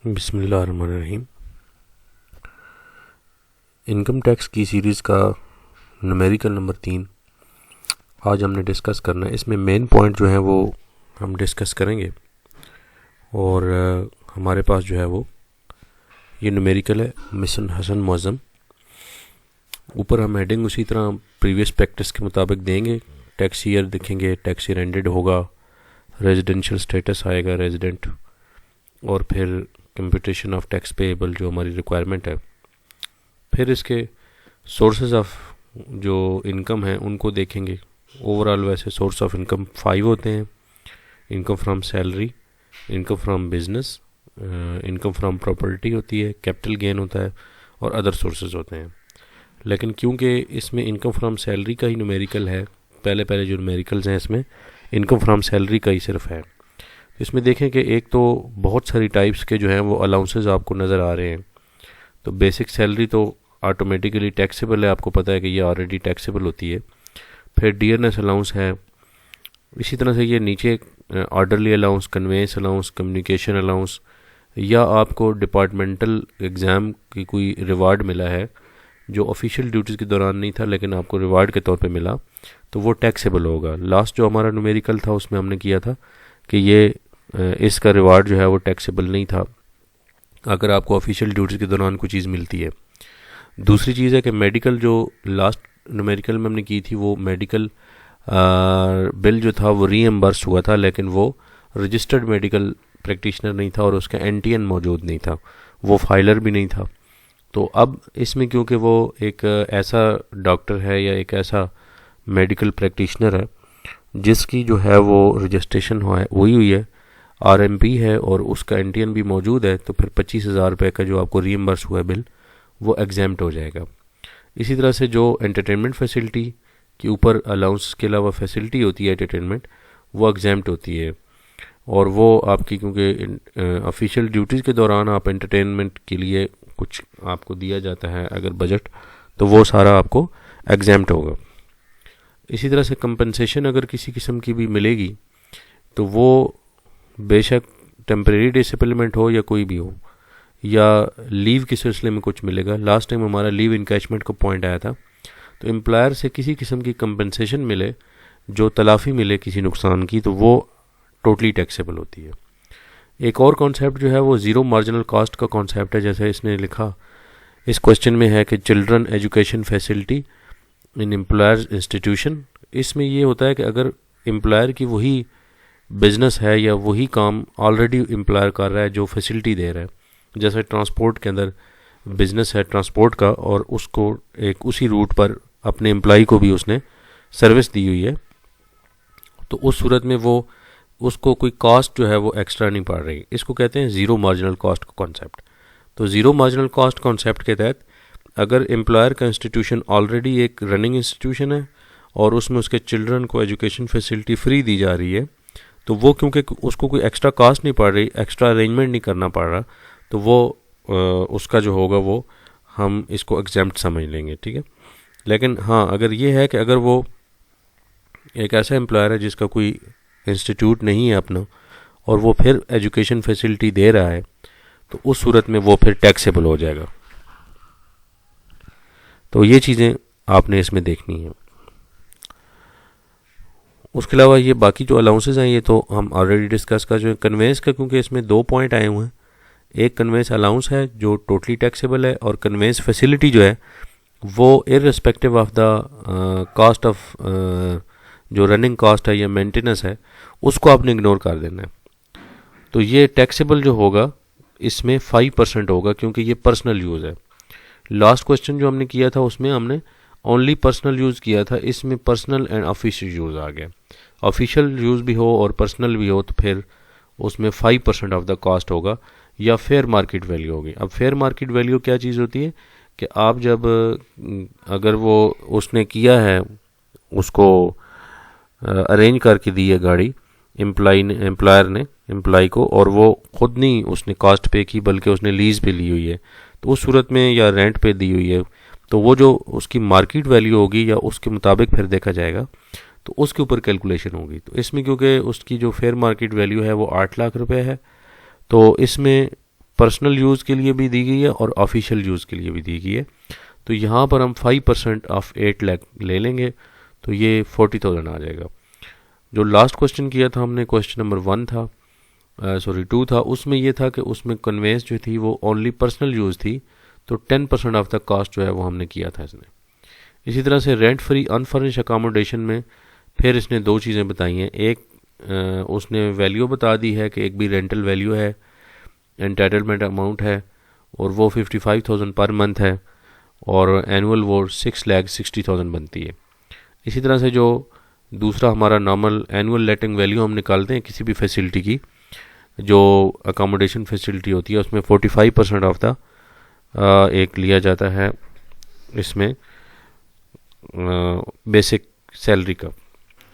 बिस्मिल्लाहिर्रहमानिर्रहीम। Income tax की series का न्यूमेरिकल नंबर 3 आज हमने डिस्कस करना है। इसमें मेन पॉइंट जो है वो हम डिस्कस करेंगे और हमारे पास जो है वो ये न्यूमेरिकल है मिशन हसन मुअज़्ज़म। ऊपर हम हेडिंग उसी तरह प्रीवियस प्रैक्टिस के मुताबिक देंगे। टैक्स ईयर देखेंगे, टैक्स ईयर एंडेड होगा, रेजिडेंशियल स्टेटस आएगा रेजिडेंट, और फिर कंप्यूटेशन ऑफ टैक्स पेएबल जो हमारी रिक्वायरमेंट है। फिर इसके सोर्सेज ऑफ जो इनकम है उनको देखेंगे। ओवरऑल वैसे सोर्स ऑफ इनकम 5 होते हैं। Income from salary, income from business, income from property होती है, कैपिटल गेन होता है और अदर सोर्सेज होते हैं। लेकिन क्योंकि इसमें इनकम फ्रॉम सैलरी का ही न्यूमेरिकल है, पहले जो न्यूमेरिकल्स हैं इसमें इनकम फ्रॉम सैलरी का ही सिर्फ है। इसमें देखें कि एक तो बहुत सारी टाइप्स के जो हैं वो अलाउंसेस आपको नज़र आ रहे हैं। तो बेसिक सैलरी तो ऑटोमेटिकली टैक्सेबल है, आपको पता है कि ये ऑलरेडी टैक्सेबल होती है। फिर डियरनेस अलाउंस है। इसी तरह से ये नीचे orderly allowance, convince allowance, communication allowance, या आपको डिपार्टमेंटल एग्ज़ाम की कोई रिवार्ड मिला है जो ऑफिशियल ड्यूटीज़ के दौरान नहीं था लेकिन आपको रिवार्ड के तौर पे मिला, तो वो टैक्सेबल होगा। लास्ट जो हमारा न्यूमेरिकल था उसमें हमने किया था कि ये इसका रिवार्ड जो है वो टैक्सेबल नहीं था अगर आपको ऑफिशियल ड्यूटीज़ के दौरान कोई चीज़ मिलती है। दूसरी चीज़ है कि मेडिकल जो लास्ट न्यूमेरिकल में हमने की थी वो मेडिकल बिल जो था वो रीएम्बर्स हुआ था, लेकिन वो रजिस्टर्ड मेडिकल प्रैक्टिशनर नहीं था और उसका एनटीएन मौजूद नहीं था, वो फाइलर भी नहीं था। तो अब इसमें क्योंकि वो एक ऐसा डॉक्टर है या एक ऐसा मेडिकल प्रैक्टिशनर है जिसकी जो है वो रजिस्ट्रेशन हुई हुई है, आरएमपी है और उसका एनटीएन भी मौजूद है, तो फिर 25,000 रुपये का जो आपको रीएम्बर्स हुआ है बिल वो एग्जैम्प्ट हो जाएगा। इसी तरह से जो एंटरटेनमेंट फैसिलिटी के ऊपर अलाउंस के अलावा फैसिलिटी होती है एंटरटेनमेंट, वो एग्जैम्प्ट होती है। और वो आपकी क्योंकि ऑफिशियल ड्यूटीज़ के दौरान आप एंटरटेनमेंट के लिए कुछ आपको दिया जाता है अगर बजट, तो वो सारा आपको एग्जैम्प्ट होगा। इसी तरह से कंपनसेशन अगर किसी किस्म की भी मिलेगी तो वो बेशक टेम्परेरी डिसेबलमेंट हो या कोई भी हो, या लीव के सिलसिले में कुछ मिलेगा। लास्ट टाइम हमारा लीव इनकैशमेंट का पॉइंट आया था। तो एम्प्लॉयर से किसी किस्म की कंपनसेशन मिले, जो तलाफ़ी मिले किसी नुकसान की, तो वो टोटली टैक्सेबल होती है। एक और कॉन्सेप्ट जो है वो ज़ीरो मार्जिनल कॉस्ट का कॉन्सेप्ट है। जैसे इसने लिखा इस क्वेश्चन में है कि children education facility in employers institution. इसमें ये होता है कि अगर एम्प्लॉयर की वही बिज़नेस है या वही काम ऑलरेडी एम्प्लॉयर कर रहा है जो फैसिलिटी दे रहा है, जैसे ट्रांसपोर्ट के अंदर बिज़नेस है ट्रांसपोर्ट का और उसको एक उसी रूट पर अपने एम्प्लॉय को भी उसने सर्विस दी हुई है, तो उस सूरत में वो उसको कोई कॉस्ट जो है वो एक्स्ट्रा नहीं पड़ रही। इसको कहते हैं ज़ीरो मार्जिनल कॉस्ट का कॉन्सेप्ट। तो ज़ीरो मार्जिनल कॉस्ट कॉन्सेप्ट के तहत अगर एम्प्लॉयर का इंस्टीट्यूशन ऑलरेडी एक रनिंग इंस्टीट्यूशन है और उसमें उसके चिल्ड्रन को एजुकेशन फैसिलिटी फ्री दी जा रही है, तो वो क्योंकि उसको कोई एक्स्ट्रा कॉस्ट नहीं पड़ रही, एक्स्ट्रा अरेंजमेंट नहीं करना पड़ रहा, तो वो उसका जो होगा वो हम इसको एग्जैम्प्ट समझ लेंगे, ठीक है। लेकिन हाँ, अगर ये है कि अगर वो एक ऐसा एम्प्लॉयर है जिसका कोई इंस्टीट्यूट नहीं है अपना और वो फिर एजुकेशन फैसिलिटी दे रहा है, तो उस सूरत में वो फिर टैक्सेबल हो जाएगा। तो ये चीज़ें आपने इसमें देखनी है। उसके अलावा ये बाकी जो अलाउंसेस हैं ये तो हम ऑलरेडी डिस्कस कर चुके हैं। कन्वेंस का क्योंकि इसमें 2 पॉइंट आए हुए हैं, एक कन्वेंस अलाउंस है जो टोटली टैक्सेबल है, और कन्वेंस फैसिलिटी जो है वो irrespective of the cost of जो रनिंग कॉस्ट है या मेंटेनेंस है उसको आपने इग्नोर कर देना है। तो ये टैक्सेबल जो होगा इसमें 5% होगा क्योंकि ये पर्सनल यूज़ है। लास्ट क्वेश्चन जो हमने किया था उसमें हमने ओनली पर्सनल यूज़ किया था, इसमें पर्सनल एंड ऑफिशियल यूज़ आ गया। ऑफिशियल यूज़ भी हो और पर्सनल भी हो तो फिर उसमें 5% ऑफ द कॉस्ट होगा या फेयर मार्केट वैल्यू होगी। अब फेयर मार्केट वैल्यू क्या चीज़ होती है कि आप जब अगर वो उसने किया है, उसको अरेंज करके दी है गाड़ी एम्प्लॉयर ने एम्प्लॉय को, और वो खुद नहीं उसने कॉस्ट पे की बल्कि उसने लीज़ पे ली हुई है, तो उस सूरत में या रेंट पे दी हुई है, तो वो जो उसकी मार्केट वैल्यू होगी या उसके मुताबिक फिर देखा जाएगा, तो उसके ऊपर कैलकुलेशन होगी। तो इसमें क्योंकि उसकी जो फेयर मार्केट वैल्यू है वो 8 लाख रुपए है, तो इसमें पर्सनल यूज़ के लिए भी दी गई है और ऑफिशियल यूज़ के लिए भी दी गई है। तो यहाँ पर हम 5% ऑफ 8 लाख ले लेंगे तो ये 40,000 आ जाएगा। जो लास्ट क्वेश्चन किया था हमने, क्वेश्चन नंबर 1 था, 2 था, उसमें ये था कि उसमें कन्वेंस जो थी वो ओनली पर्सनल यूज़ थी, तो 10% ऑफ द कॉस्ट जो है वो हमने किया था इसने। इसी तरह से रेंट फ्री अनफर्निश अकामोडेशन में फिर इसने 2 चीज़ें बताई हैं। एक उसने वैल्यू बता दी है कि एक भी रेंटल वैल्यू है, एंटाइटलमेंट अमाउंट है, और वो 55,000 पर मंथ है, और एनुअल वो 6,60,000 बनती है। इसी तरह से जो दूसरा हमारा नॉर्मल एनुअल लेटिंग वैल्यू हम निकालते हैं किसी भी फैसिलिटी की, जो अकोमोडेशन फैसिलिटी होती है उसमें 45% ऑफ द एक लिया जाता है इसमें बेसिक सैलरी का।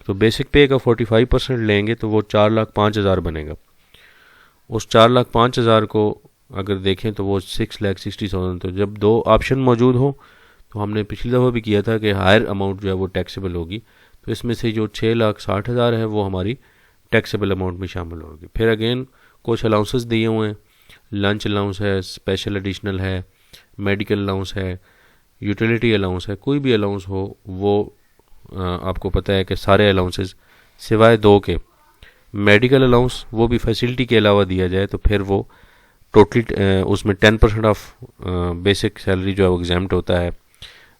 तो बेसिक पे का 45% लेंगे तो वो 4,05,000 बनेगा। उस 4,05,000 को अगर देखें तो वो 6,60,000। तो जब 2 ऑप्शन मौजूद हो, तो हमने पिछली दफ़ा भी किया था कि हायर अमाउंट जो है वो टैक्सेबल होगी, तो इसमें से जो 6,60,000 है वो हमारी टैक्सेबल अमाउंट में शामिल होगी। फिर अगेन कुछ अलाउंसेस दिए हुए हैं, लंच अलाउंस है, स्पेशल एडिशनल है, मेडिकल अलाउंस है, यूटिलिटी अलाउंस है। कोई भी अलाउंस हो वो आपको पता है कि सारे अलाउंसेस सिवाय 2 के, मेडिकल अलाउंस वो भी फैसिलिटी के अलावा दिया जाए तो फिर वो टोटली उसमें 10% ऑफ बेसिक सैलरी जो है वो एग्जाम्प्ट होता है।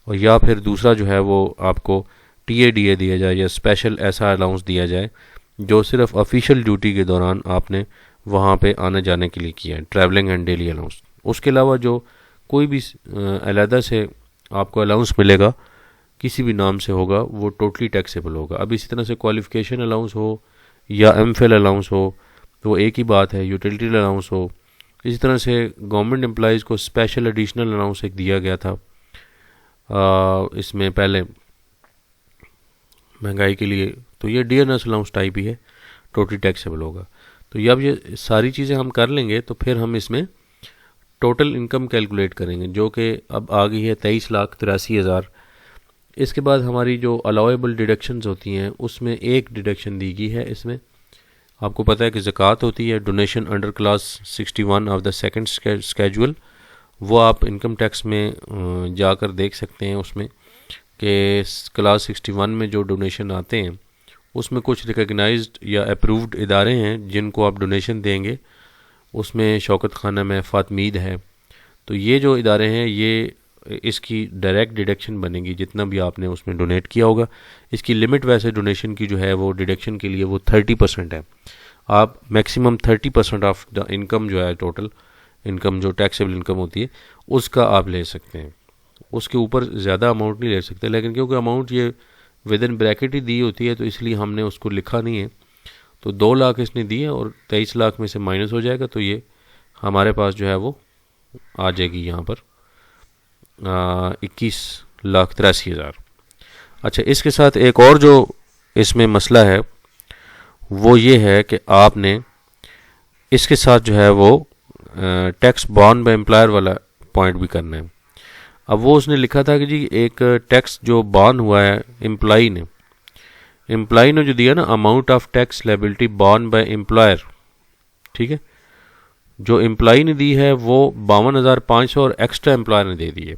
और या फिर दूसरा जो है वो आपको TADA दिया जाए या स्पेशल ऐसा अलाउंस दिया जाए जो सिर्फ ऑफिशियल ड्यूटी के दौरान आपने वहाँ पे आने जाने के लिए किया है, ट्रैवलिंग एंड डेली अलाउंस। उसके अलावा जो कोई भी अलहदा से आपको अलाउंस मिलेगा किसी भी नाम से होगा वो टोटली टैक्सेबल होगा। अब इसी तरह से क्वालिफिकेशन अलाउंस हो या MPhil अलाउंस हो तो वो एक ही बात है, यूटिलिटी अलाउंस हो। इसी तरह से गवर्नमेंट एम्प्लॉइज़ को स्पेशल एडिशनल अलाउंस एक दिया गया था इसमें पहले महंगाई के लिए, तो ये डियरनेस अलाउंस टाइप ही है, टोटली टैक्सेबल होगा। तो ये अब ये सारी चीज़ें हम कर लेंगे तो फिर हम इसमें टोटल इनकम कैलकुलेट करेंगे जो कि अब आ गई है 23,83,000। इसके बाद हमारी जो अलाउेबल डिडक्शंस होती हैं उसमें एक डिडक्शन दी गई है। इसमें आपको पता है कि ज़कात होती है, donation under class 61 of the second schedule, वो आप इनकम टैक्स में जाकर देख सकते हैं उसमें कि क्लास 61 में जो डोनेशन आते हैं उसमें कुछ रिकग्नाइज्ड या अप्रूव्ड इदारे हैं जिनको आप डोनेशन देंगे। उसमें शौकत खाना में फातमीद है। तो ये जो इदारे हैं ये इसकी डायरेक्ट डिडक्शन बनेगी जितना भी आपने उसमें डोनेट किया होगा। इसकी लिमिट वैसे डोनेशन की जो है वो डिडक्शन के लिए वो 30% है। आप मैक्सिमम 30% ऑफ द इनकम जो है, टोटल इनकम जो टैक्सेबल इनकम होती है उसका आप ले सकते हैं। उसके ऊपर ज़्यादा अमाउंट नहीं ले सकते, लेकिन क्योंकि अमाउंट ये विद इन ब्रैकेट ही दी होती है तो इसलिए हमने उसको लिखा नहीं है। तो 2 लाख इसने दिए और 23 लाख में से माइनस हो जाएगा तो ये हमारे पास जो है वो आ जाएगी यहाँ पर 21,83,000। अच्छा, इसके साथ एक और जो इसमें मसला है वो ये है कि आपने इसके साथ जो है वो टैक्स बॉर्न बाय एम्प्लॉयर वाला पॉइंट भी करना है। अब वो उसने लिखा था कि जी एक टैक्स जो बॉर्न हुआ है एम्प्लॉई ने जो दिया ना, amount of tax liability born by employer, ठीक है, जो एम्प्लॉई ने दी है वो 52,500 और एक्स्ट्रा एम्प्लॉयर ने दे दी है।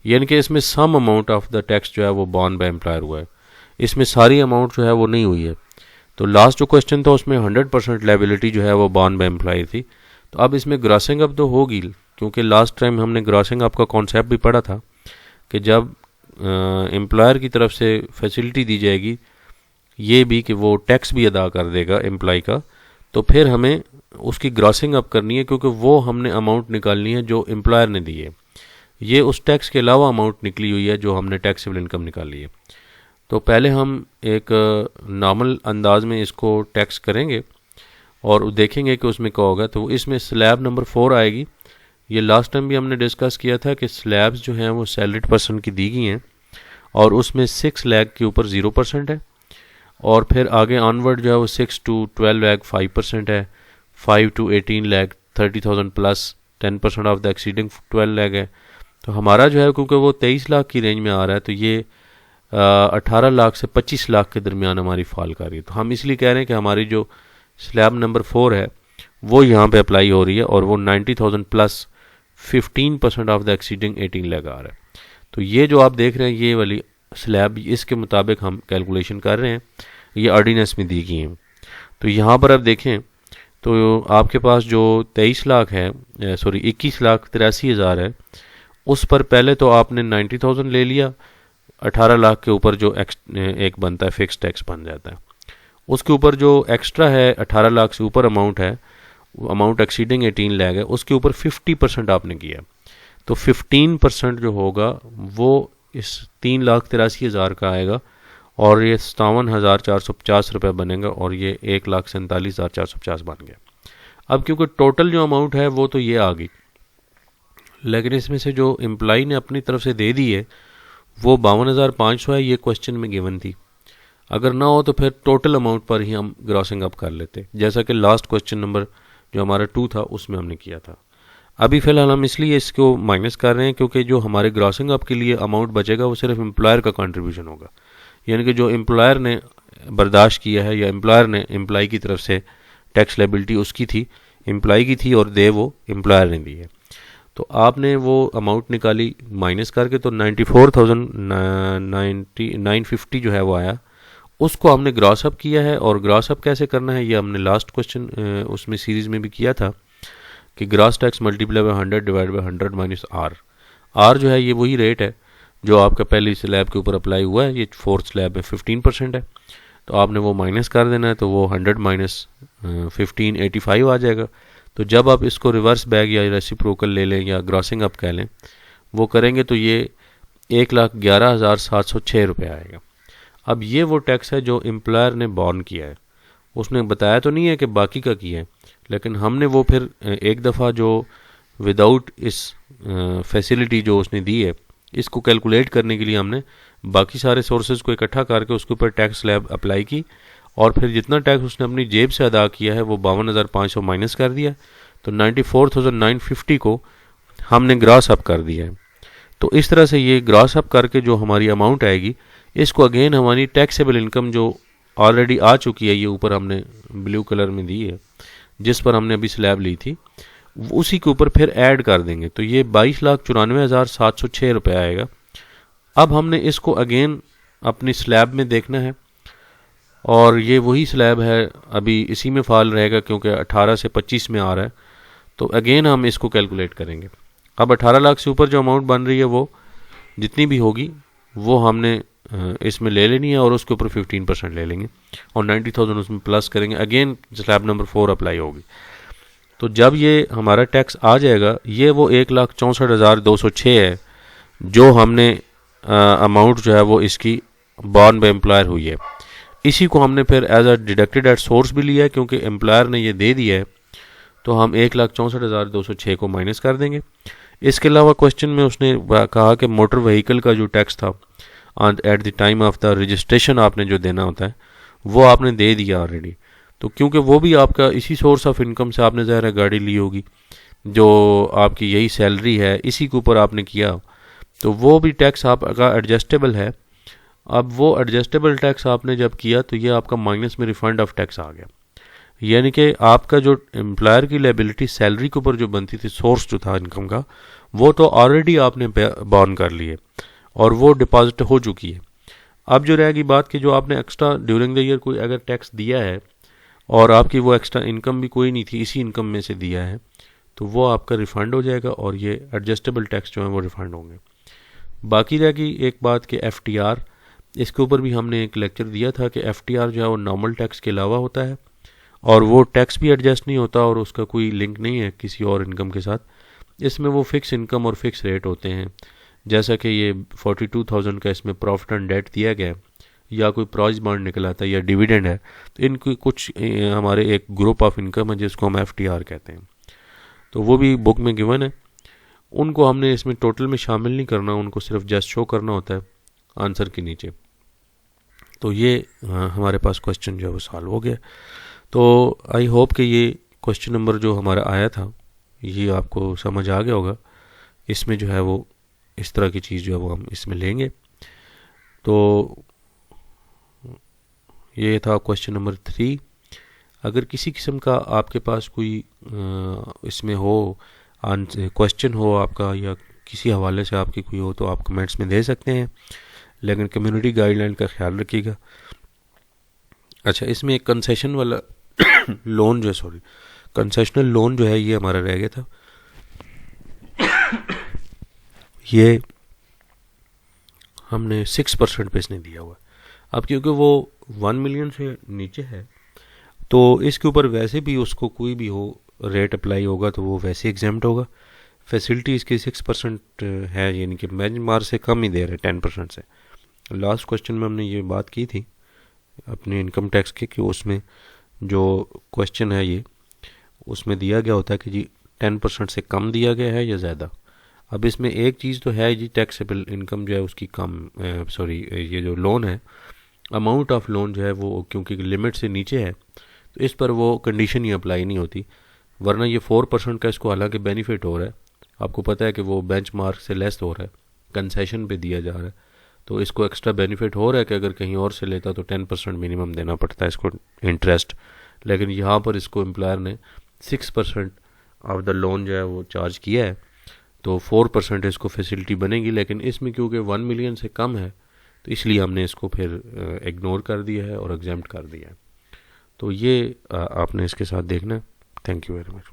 यानी कि इसमें some amount of the tax जो है वो बॉर्न बाय एम्प्लॉयर हुआ है, इसमें सारी अमाउंट जो है वो नहीं हुई है। तो लास्ट जो क्वेश्चन था उसमें 100% लायबिलिटी जो है वो बॉर्न बाय एम्प्लॉयर थी। तो अब इसमें ग्रॉसिंग अप तो होगी, क्योंकि लास्ट टाइम हमने ग्रॉसिंग अप का कॉन्सेप्ट भी पढ़ा था कि जब एम्प्लॉयर की तरफ से फैसिलिटी दी जाएगी ये भी कि वो टैक्स भी अदा कर देगा एम्प्लॉय का, तो फिर हमें उसकी ग्रॉसिंग अप करनी है क्योंकि वो हमने अमाउंट निकालनी है जो एम्प्लॉयर ने दी है। ये उस टैक्स के अलावा अमाउंट निकली हुई है जो हमने टैक्सेबल इनकम निकाली है। तो पहले हम एक नॉर्मल अंदाज में इसको टैक्स करेंगे और देखेंगे कि उसमें क्या होगा। तो इसमें स्लैब नंबर 4 आएगी। ये लास्ट टाइम भी हमने डिस्कस किया था कि स्लैब्स जो हैं वो सैलरीड पर्सन की दी गई हैं और उसमें 6 लाख के ऊपर 0% है, और फिर आगे ऑनवर्ड जो है वो 6 to 12 लाख 5% है, 5 to 18 lakh 30,000 plus 10% of the exceeding 12 lakh है। तो हमारा जो है क्योंकि वो 23 लाख की रेंज में आ रहा है तो ये 18 लाख से 25 लाख के दरमियान हमारी फॉल कर रही है। तो हम इसलिए कह रहे हैं कि हमारी जो स्लैब नंबर 4 है वो यहाँ पे अप्लाई हो रही है और वो 90,000 plus 15% of the exceeding 18 lakh आ रहा है। तो ये जो आप देख रहे हैं ये वाली स्लैब, इसके मुताबिक हम कैलकुलेशन कर रहे हैं, ये ऑर्डिनेंस में दी गई हैं। तो यहाँ पर आप देखें तो आपके पास जो 23 लाख है, सॉरी 21,83,000 है, उस पर पहले तो आपने 90,000 ले लिया, 18 लाख के ऊपर जो एक बनता है फिक्स टैक्स बन जाता है, उसके ऊपर जो एक्स्ट्रा है 18 लाख से ऊपर अमाउंट है, अमाउंट एक्सीडिंग 18 लाख है, उसके ऊपर 50% आपने किया। तो 15% जो होगा वो इस 3,83,000 का आएगा और ये 57,450 रुपये बनेगा और ये 1,47,450 बन गया। अब क्योंकि टोटल जो अमाउंट है वो तो ये आ गई, लेकिन इसमें से जो एम्प्लॉई ने अपनी तरफ से दे दी है वो 52,500 है, ये क्वेश्चन में गिवन थी। अगर ना हो तो फिर टोटल अमाउंट पर ही हम ग्रॉसिंग अप कर लेते, जैसा कि लास्ट क्वेश्चन नंबर जो हमारा 2 था उसमें हमने किया था। अभी फ़िलहाल हम इसलिए इसको माइनस कर रहे हैं क्योंकि जो हमारे ग्रॉसिंग अप के लिए अमाउंट बचेगा वो सिर्फ एम्प्लॉयर का कंट्रीब्यूशन होगा, यानी कि जो एम्प्लॉयर ने बर्दाश्त किया है या एम्प्लॉयर ने एम्प्लॉई की तरफ से टैक्स लायबिलिटी उसकी थी, एम्प्लॉई की थी और दे वो एम्प्लॉयर ने दी है। तो आपने वो अमाउंट निकाली माइनस करके, तो 94,950 जो है वो आया, उसको हमने ग्रॉस अप किया है। और ग्रॉस अप कैसे करना है ये हमने लास्ट क्वेश्चन उसमें सीरीज़ में भी किया था कि gross tax multiply by 100 divide by 100 minus R. R जो है ये वही रेट है जो आपका पहली स्लैब के ऊपर अप्लाई हुआ है, ये फोर्थ स्लैब में 15% है, तो आपने वो माइनस कर देना है, तो वो 100 माइनस 15 85 आ जाएगा। तो जब आप इसको रिवर्स बैग या रेसिप्रोकल ले लें या ग्रॉसिंग अप कह लें, वो करेंगे तो ये 1,11,706 रुपये आएगा। अब ये वो टैक्स है जो एम्प्लॉयर ने बॉर्न किया है, उसने बताया तो नहीं है कि बाकी का किया है, लेकिन हमने वो फिर एक दफ़ा जो विदाउट इस फैसिलिटी जो उसने दी है, इसको कैलकुलेट करने के लिए हमने बाकी सारे सोर्सेज को इकट्ठा करके उसके ऊपर टैक्स स्लैब अप्लाई की और फिर जितना टैक्स उसने अपनी जेब से अदा किया है वो 52,500 माइनस कर दिया, तो 94,950 को हमने ग्रॉस अप कर दिया है। तो इस तरह से ये ग्रॉस अप करके जो हमारी अमाउंट आएगी, इसको अगेन हमारी टैक्सेबल इनकम जो ऑलरेडी आ चुकी है, ये ऊपर हमने ब्लू कलर में दी है जिस पर हमने अभी स्लैब ली थी, उसी के ऊपर फिर ऐड कर देंगे, तो ये 22,94,706 रुपये आएगा। अब हमने इसको अगेन अपनी स्लैब में देखना है और ये वही स्लैब है, अभी इसी में फॉल रहेगा क्योंकि 18 से 25 में आ रहा है, तो अगेन हम इसको कैलकुलेट करेंगे। अब 18 लाख से ऊपर जो अमाउंट बन रही है वो जितनी भी होगी वो हमने इसमें ले लेनी है और उसके ऊपर 15% ले लेंगे और 90,000 उसमें प्लस करेंगे, अगेन स्लैब नंबर 4 अप्लाई होगी। तो जब ये हमारा टैक्स आ जाएगा, ये वो 1,64,206 है जो हमने अमाउंट जो है वो इसकी बॉर्न बाय एम्प्लॉयर हुई है। इसी को हमने फिर as a deducted at source भी लिया है क्योंकि एम्प्लॉयर ने ये दे दिया है, तो हम 1,64,206 को माइनस कर देंगे। इसके अलावा क्वेश्चन में उसने कहा कि मोटर व्हीकल का जो टैक्स था at the time of the registration आपने जो देना होता है वो आपने दे दिया ऑलरेडी, तो क्योंकि वो भी आपका इसी सोर्स ऑफ इनकम से आपने ज़ाहिर है गाड़ी ली होगी, जो आपकी यही सैलरी है इसी के ऊपर आपने किया, तो वो भी टैक्स आपका एडजस्टेबल है। अब वो एडजस्टेबल टैक्स आपने जब किया तो ये आपका माइनस में रिफंड ऑफ टैक्स आ गया, यानी कि आपका जो एम्प्लॉयर की लायबिलिटी सैलरी के ऊपर जो बनती थी, सोर्स जो था इनकम का, वो तो ऑलरेडी आपने बॉर्न कर लिए और वो डिपॉजिट हो चुकी है। अब जो रहेगी बात कि जो आपने एक्स्ट्रा ड्यूरिंग द ईयर कोई अगर टैक्स दिया है और आपकी वो एक्स्ट्रा इनकम भी कोई नहीं थी, इसी इनकम में से दिया है, तो वो आपका रिफ़ंड हो जाएगा और ये एडजस्टेबल टैक्स जो है वो रिफ़ंड होंगे। बाकी रहेगी एक बात कि FTR, इसके ऊपर भी हमने एक लेक्चर दिया था कि FTR जो है वो नॉर्मल टैक्स के अलावा होता है और वो टैक्स भी एडजस्ट नहीं होता और उसका कोई लिंक नहीं है किसी और इनकम के साथ। इसमें वो फिक्स इनकम और फिक्स रेट होते हैं, जैसा कि ये 42,000 का इसमें प्रॉफिट एंड डेट दिया गया है या कोई प्राइज बॉन्ड निकल आता है या डिविडेंड है, तो इनकी कुछ हमारे एक ग्रुप ऑफ इनकम है जिसको हम FTR कहते हैं, तो वो भी बुक में गिवन है। उनको हमने इसमें टोटल में शामिल नहीं करना, उनको सिर्फ जस्ट शो करना होता है आंसर के नीचे। तो ये हमारे पास क्वेश्चन जो है वो सॉल्व हो गया। तो आई होप कि ये क्वेश्चन नंबर जो हमारा आया था ये आपको समझ आ गया होगा। इसमें जो है वो इस तरह की चीज़ जो है वो हम इसमें लेंगे। तो ये था क्वेश्चन नंबर 3। अगर किसी किस्म का आपके पास कोई इसमें हो क्वेश्चन हो आपका, या किसी हवाले से आपकी कोई हो, तो आप कमेंट्स में दे सकते हैं, लेकिन कम्युनिटी गाइडलाइन का ख्याल रखिएगा। अच्छा, इसमें एक कंसेशन वाला लोन जो है, सॉरी, कंसेशनल लोन जो है ये हमारा रह गया था। ये हमने 6% पे इसने दिया हुआ है। अब क्योंकि वो 1 मिलियन से नीचे है, तो इसके ऊपर वैसे भी उसको कोई भी हो रेट अप्लाई होगा तो वो वैसे एग्जाम्प्ट होगा। फैसिलिटी इसकी 6% है, यानी कि बेंचमार्क से कम ही दे रहे 10% से। लास्ट क्वेश्चन में हमने ये बात की थी अपने इनकम टैक्स के, कि उसमें जो क्वेश्चन है ये, उसमें दिया गया होता है कि जी 10% से कम दिया गया है या ज़्यादा। अब इसमें एक चीज़ तो है जी, टैक्सेबल इनकम जो है उसकी कम, सॉरी, ये जो लोन है, अमाउंट ऑफ लोन जो है वो क्योंकि लिमिट से नीचे है, तो इस पर वो कंडीशन ही अप्लाई नहीं होती। वरना ये 4% का इसको हालांकि बेनिफिट हो रहा है, आपको पता है कि वो बेंचमार्क से लेस हो रहा है, कंसेशन पे दिया जा रहा है, तो इसको एक्स्ट्रा बेनिफिट हो रहा है कि अगर कहीं और से लेता तो 10% मिनिमम देना पड़ता है इसको इंटरेस्ट। लेकिन यहाँ पर इसको एम्प्लॉयर ने 6% ऑफ द लोन जो है वो चार्ज किया है, तो 4% इसको फैसिलिटी बनेगी। लेकिन इसमें क्योंकि 1 मिलियन से कम है, तो इसलिए हमने इसको फिर इग्नोर कर दिया है और एग्जेम्प्ट कर दिया है। तो ये आपने इसके साथ देखना है। Thank you very much.